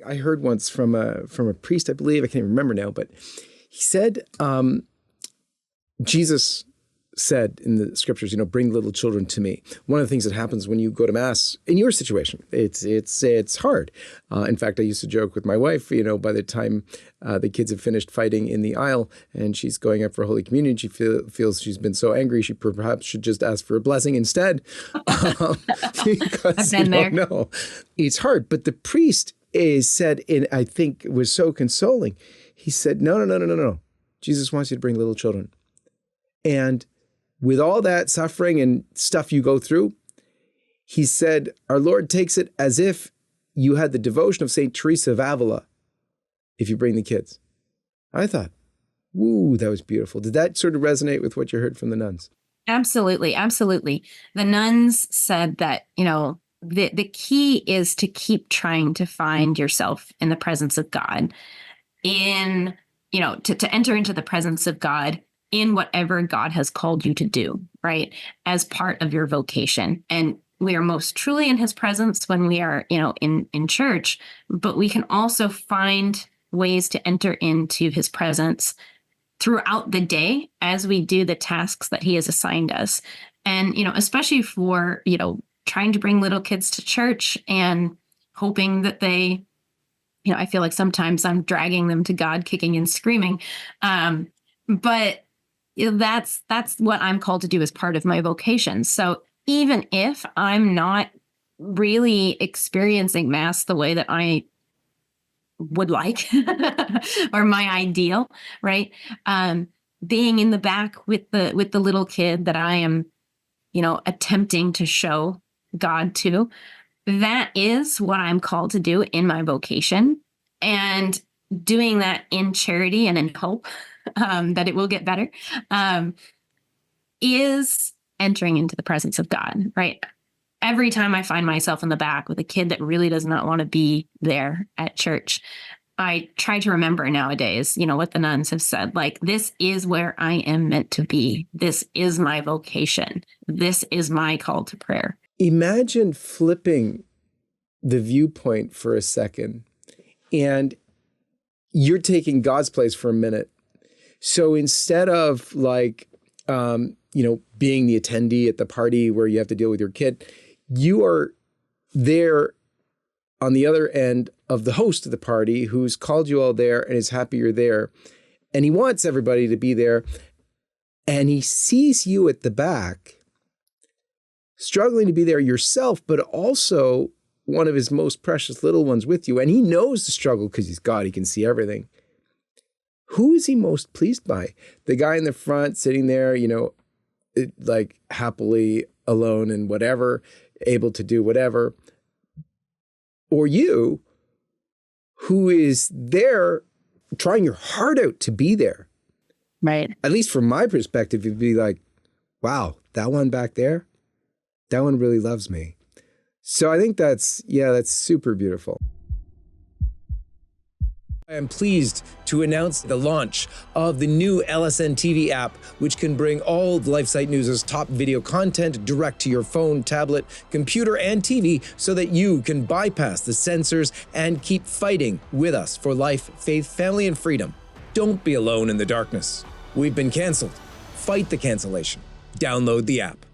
I heard once from a priest, I believe, I can't even remember now, but he said, Jesus said in the scriptures, bring little children to me. One of the things that happens when you go to mass in your situation, it's hard. In fact, I used to joke with my wife, by the time the kids have finished fighting in the aisle and she's going up for Holy Communion, she feels she's been so angry, she perhaps should just ask for a blessing instead. Because I've been there. No, it's hard. But the priest said, and I think it was so consoling, he said, no. Jesus wants you to bring little children. And with all that suffering and stuff you go through, he said, our Lord takes it as if you had the devotion of St. Teresa of Avila if you bring the kids. I thought, woo, that was beautiful. Did that sort of resonate with what you heard from the nuns? Absolutely. Absolutely. The nuns said that, the key is to keep trying to find yourself in the presence of God, to enter into the presence of God in whatever God has called you to do, right? As part of your vocation. And we are most truly in his presence when we are, in church, but we can also find ways to enter into his presence throughout the day as we do the tasks that he has assigned us. And, especially for, trying to bring little kids to church and hoping that they, I feel like sometimes I'm dragging them to God kicking and screaming. But that's what I'm called to do as part of my vocation. So even if I'm not really experiencing Mass the way that I would like or my ideal, right? Being in the back with the little kid that I am, attempting to show God to, that is what I'm called to do in my vocation. And doing that in charity and in hope that it will get better, is entering into the presence of God, right? Every time I find myself in the back with a kid that really does not want to be there at church, I try to remember nowadays, what the nuns have said, like, this is where I am meant to be. This is my vocation. This is my call to prayer. Imagine flipping the viewpoint for a second, and you're taking God's place for a minute. So instead of being the attendee at the party where you have to deal with your kid, you are there on the other end of the host of the party who's called you all there and is happy you're there. And he wants everybody to be there. And he sees you at the back, struggling to be there yourself, but also one of his most precious little ones with you. And he knows the struggle because he's God, he can see everything. Who is he most pleased by? The guy in the front sitting there, happily alone and whatever, able to do whatever. Or you, who is there trying your heart out to be there. Right. At least from my perspective, it'd be like, wow, that one back there, that one really loves me. So I think that's super beautiful. I am pleased to announce the launch of the new LSNTV app, which can bring all of LifeSite News' top video content direct to your phone, tablet, computer, and TV so that you can bypass the censors and keep fighting with us for life, faith, family, and freedom. Don't be alone in the darkness. We've been canceled. Fight the cancellation. Download the app.